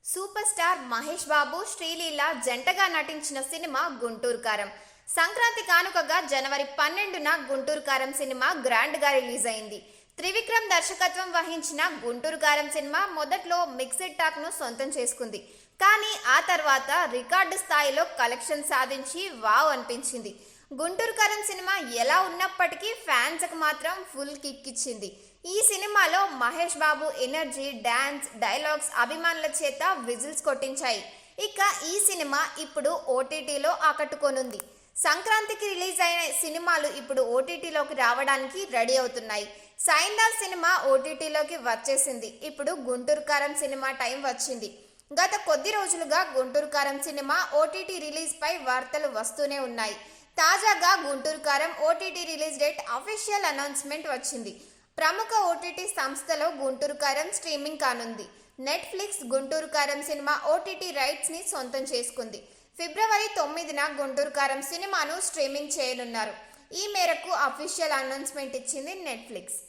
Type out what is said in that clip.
Super star Mahesh Babu Sreeleela జంటగా నటించిన cinema Guntur కారం. సంక్రాంతి కానుకగా జనవరి 12న గుంటూరు కారం సినిమా గ్రాండ్ గా రిలీజ్ అయింది. త్రివిక్రమ్ దర్శకత్వం వహించిన గుంటూరు కారం సినిమా మొదట్లో మిక్స్డ్ టాక్ ను సొంతం చేసుకుంది. కానీ ఆ తర్వాత రికార్డు స్థాయిలో కలెక్షన్ సాధించి వావ్ అనిపించింది. గుంటూరు కారం సినిమా ఎలా ఉన్నప్పటికీ ఫ్యాన్స్ కు మాత్రం ఫుల్ కిక్ ఇచ్చింది. ఈ సినిమాలో Mahesh Babu energy, dance, dialogues అభిమానుల చేత విజిల్స్ కొట్టించాయి. ఇక ఈ సినిమా ఇప్పుడు ఓటీటీలో ఆకట్టుకోనుంది. సంక్రాంతికి రిలీజ్ అయిన సినిమాలు ఇప్పుడు ఓటీటీలోకి రావడానికి రెడీ అవుతున్నాయి. సైందాల్ సినిమా ఓటీటీలోకి వచ్చేసింది. ఇప్పుడు గుంటూరు కారం సినిమా టైం వచ్చింది. గత కొద్ది రోజులుగా గుంటూరు కారం సినిమా ఓటీటీ రిలీజ్ పై వార్తలు వస్తూనే ఉన్నాయి. తాజాగా గుంటూరు కారం OTT release date official announcement వచ్చింది. ప్రముఖ ఓటీటీ సంస్థలో గుంటూరు కారం స్ట్రీమింగ్ కానుంది. నెట్ఫ్లిక్స్ గుంటూరు కారం సినిమా ఓటీటీ రైట్స్ ని సొంతం చేసుకుంది. ఫిబ్రవరి 9న గుంటూరు కారం సినిమాను స్ట్రీమింగ్ చేయనున్నారు. ఈ మేరకు అఫీషియల్ అనౌన్స్మెంట్ ఇచ్చింది నెట్ఫ్లిక్స్.